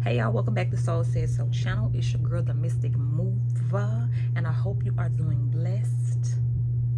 Hey y'all, welcome back to Soul Said So channel. It's your girl, the Mystic Mover, and I hope you are doing blessed.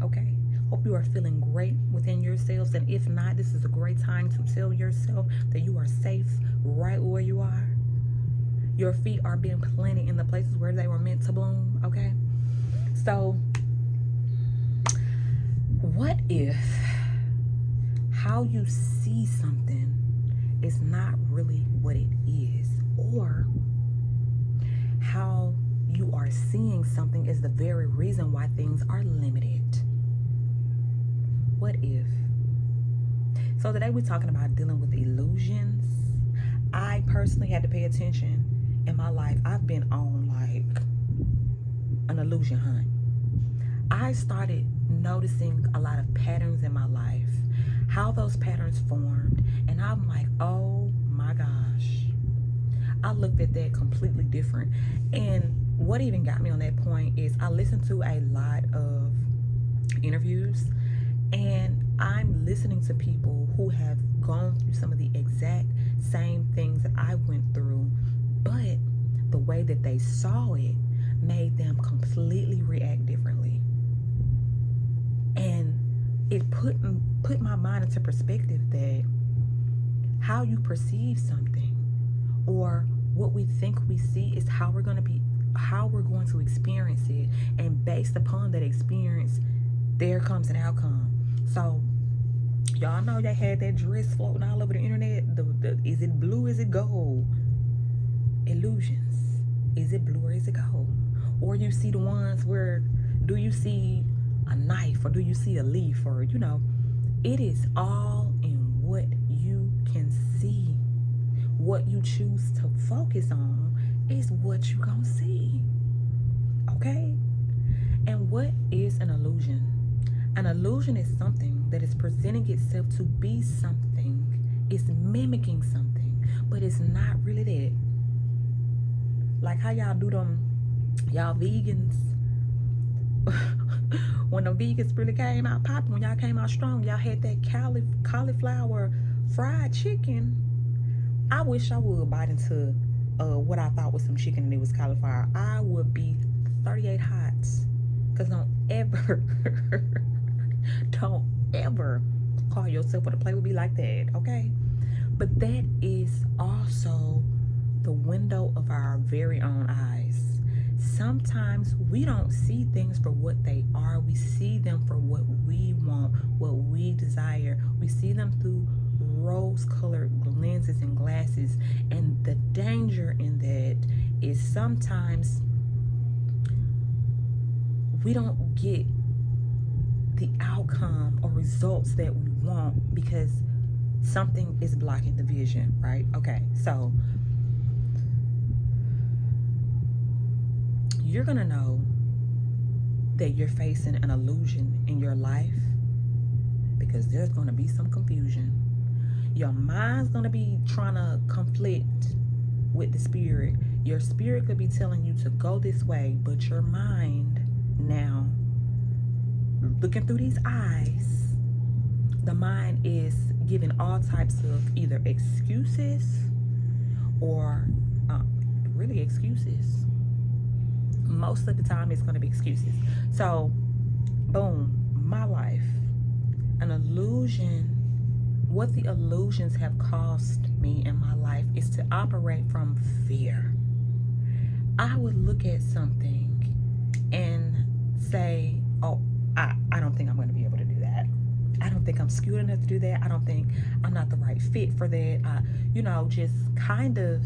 Okay, hope you are feeling great within yourselves, and if not, this is a great time to tell yourself that you are safe right where you are. Your feet are being planted in the places where they were meant to bloom. Okay, so what if how you see something is not really what it is, or how you are seeing something is the very reason why things are limited? What if? So today we're talking about dealing with illusions. I personally had to pay attention in my life. I've been on like an illusion hunt. I started noticing a lot of patterns in my life, how those patterns formed, and I'm like, oh my gosh. I looked at that completely different. And what even got me on that point is I listened to a lot of interviews, and I'm listening to people who have gone through some of the exact same things that I went through, but the way that they saw it made them completely react differently. And it put my mind into perspective that how you perceive something, or what we think we see, is how we're going to experience it, and based upon that experience, there comes an outcome. So y'all know they had that dress floating all over the internet. The is it blue, is it gold? Illusions. Is it blue or is it gold? Or you see the ones where, do you see a knife or do you see a leaf? Or it is all in what you can see. What you choose to focus on is what you gonna see. Okay? And what is an illusion? An illusion is something that is presenting itself to be something. It's mimicking something, but it's not really that. Like how y'all do them, y'all vegans. When the vegans really came out popping, when y'all came out strong, y'all had that cauliflower fried chicken. I wish I would bite into what I thought was some chicken and it was cauliflower. I would be 38 hots. Because don't ever call yourself with a play would be like that, okay? But that is also the window of our very own eyes. Sometimes we don't see things for what they are. We see them for what we want, what we desire. We see them through rose-colored lenses and glasses. And the danger in that is sometimes we don't get the outcome or results that we want because something is blocking the vision, right? Okay, so you're gonna know that you're facing an illusion in your life because there's gonna be some confusion. Your mind's gonna be trying to conflict with the spirit. Your spirit could be telling you to go this way, but your mind now, looking through these eyes, the mind is giving all types of either excuses or really excuses. Most of the time it's going to be excuses. So boom, my life, an illusion. What the illusions have cost me in my life is to operate from fear. I would look at something and say, oh, I don't think I'm going to be able to do that. I don't think I'm skilled enough to do that. I don't think I'm not the right fit for that. Just kind of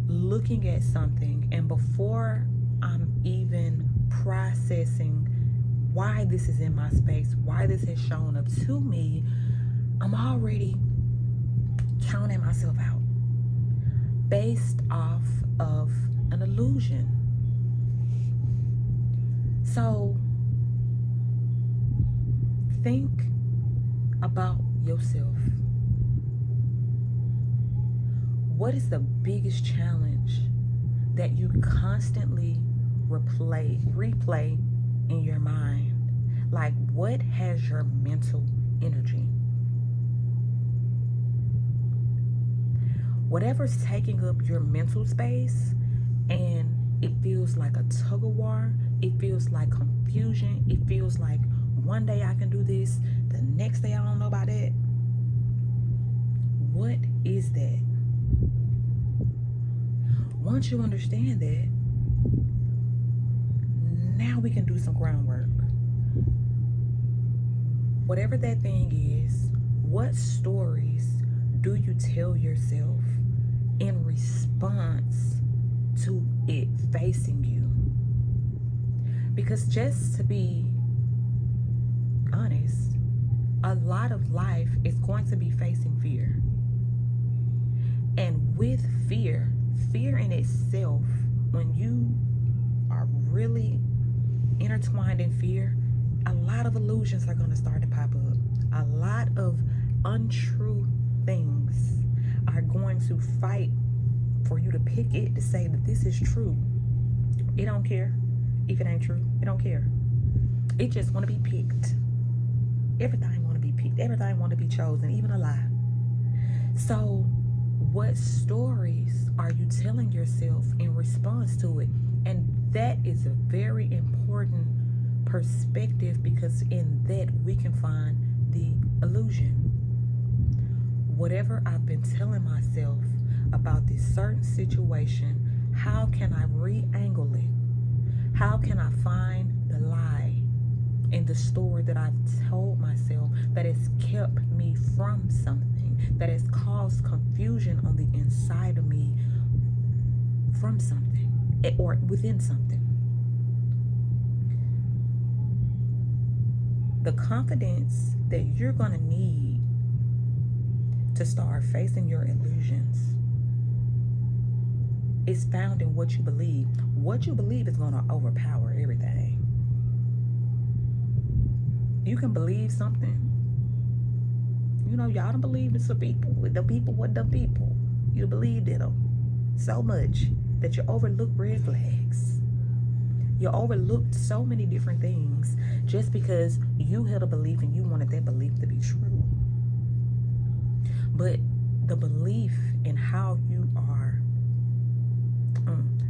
looking at something, and before I'm even processing why this is in my space, why this has shown up to me, I'm already counting myself out based off of an illusion. So think about yourself. What is the biggest challenge that you constantly replay in your mind? Like, what has your mental energy? Whatever's taking up your mental space, and it feels like a tug of war, it feels like confusion, it feels like one day I can do this, the next day I don't know about that. What is that? Once you understand that, now we can do some groundwork. Whatever that thing is, what stories do you tell yourself in response to it facing you? Because just to be honest, a lot of life is going to be facing fear. And with fear in itself, when you are really intertwined in fear, a lot of illusions are going to start to pop up. A lot of untrue things are going to fight for you to pick it, to say that this is true. It don't care if it ain't true. It don't care. It just want to be picked. Everything want to be picked. Everything want to be chosen, even a lie. So what stories are you telling yourself in response to it? And that is a very important perspective, because in that we can find the illusion. Whatever I've been telling myself about this certain situation, how can I re-angle it? How can I find the lie in the story that I've told myself that has kept me from something, that has caused confusion on the inside of me from something or within something? The confidence that you're going to need to start facing your illusions is found in what you believe. What you believe is going to overpower everything. You can believe something. You know, y'all don't believe in some people. The people with the people. You believed in them so much that you overlook red flags. You overlooked so many different things just because you had a belief and you wanted that belief to be true. But the belief in how you are,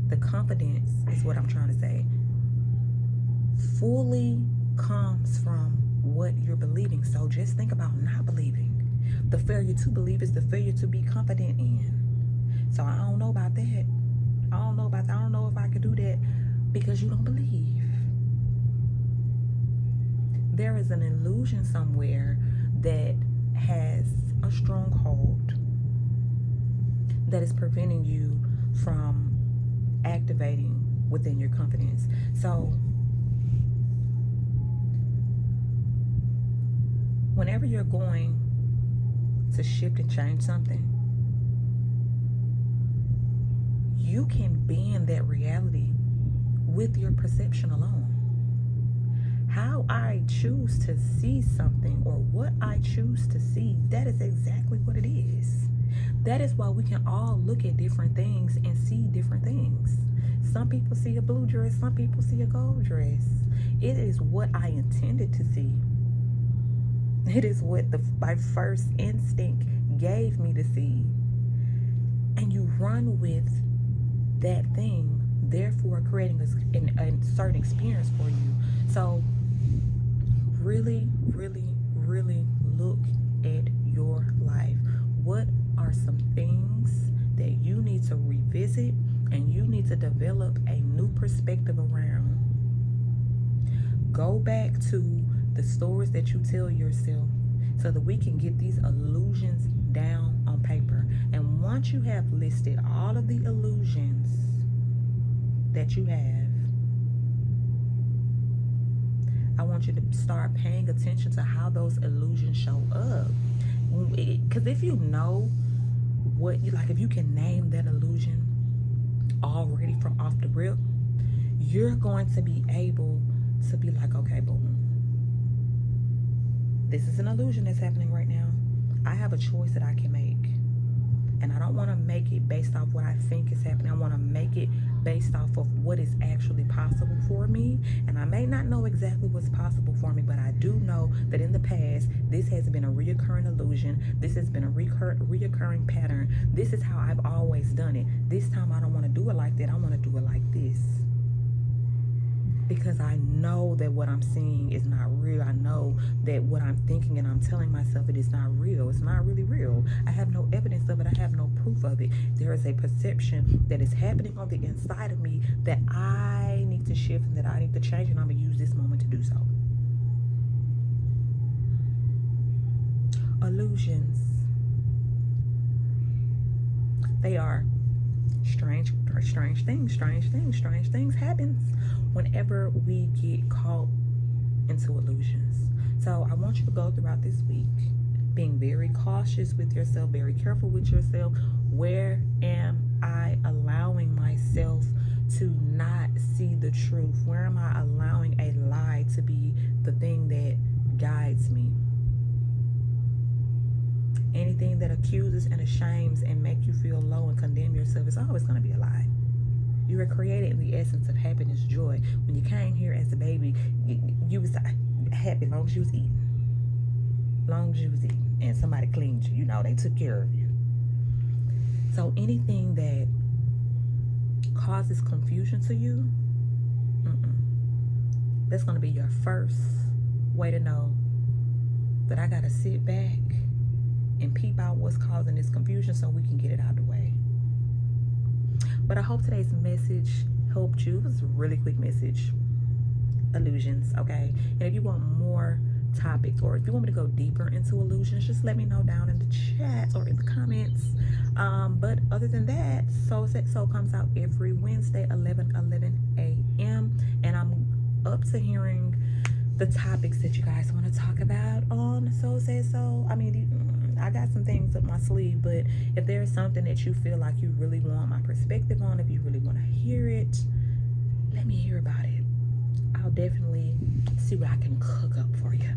the confidence is what I'm trying to say, fully comes from what you're believing. So just think about not believing. The failure to believe is the failure to be confident in. So I don't know about that. I don't know if I could do that, because you don't believe. There is an illusion somewhere that has a stronghold that is preventing you from activating within your confidence. So whenever you're going to shift and change something, you can bend that reality with your perception alone. How I choose to see something, or what I choose to see, that is exactly what it is. That is why we can all look at different things and see different things. Some people see a blue dress, some people see a gold dress. It is what I intended to see. It is what my first instinct gave me to see. And you run with that thing, therefore creating a certain experience for you. So really, really, really look at your life. What are some things that you need to revisit and you need to develop a new perspective around? Go back to the stories that you tell yourself so that we can get these illusions down on paper. And once you have listed all of the illusions that you have, I want you to start paying attention to how those illusions show up. Because if you know what you like, if you can name that illusion already from off the rip, you're going to be able to be like, okay, boom, this is an illusion that's happening right now. I have a choice that I can make. And I don't want to make it based off what I think is happening. I want to make it based off of what is actually possible for me. And I may not know exactly what's possible for me, but I do know that in the past, this has been a reoccurring illusion. This has been a reoccurring pattern. This is how I've always done it. This time I don't want to do it like that. I want to do it like this. Because I know that what I'm seeing is not real. I know that what I'm thinking and I'm telling myself it is not real. It's not really real. I have no evidence of it. I have no proof of it. There is a perception that is happening on the inside of me that I need to shift and that I need to change, and I'm going to use this moment to do so. Illusions. They are strange things happens whenever we get caught into illusions. So I want you to go throughout this week being very cautious with yourself, very careful with yourself. Where am I allowing myself to not see the truth? Where am I allowing a lie to be the thing that guides me? Anything that accuses and ashames and make you feel low and condemn yourself is always going to be a lie. You were created in the essence of happiness, joy. When you came here as a baby, you was happy as long as you was eating. Long as you was eating. And somebody cleaned you. You know, they took care of you. So anything that causes confusion to you, that's going to be your first way to know that I got to sit back and peep out what's causing this confusion so we can get it out of the way. But I hope today's message helped you. It was a really quick message. Illusions, okay? And if you want more topics, or if you want me to go deeper into illusions, just let me know down in the chat or in the comments. But other than that, Soul Set Soul comes out every Wednesday, 11 a.m. And I'm up to hearing the topics that you guys want to talk about on Soul Set Soul. I mean, I got some things up my sleeve, but if there's something that you feel like you really want my perspective on, if you really want to hear it, let me hear about it. I'll definitely see what I can cook up for you.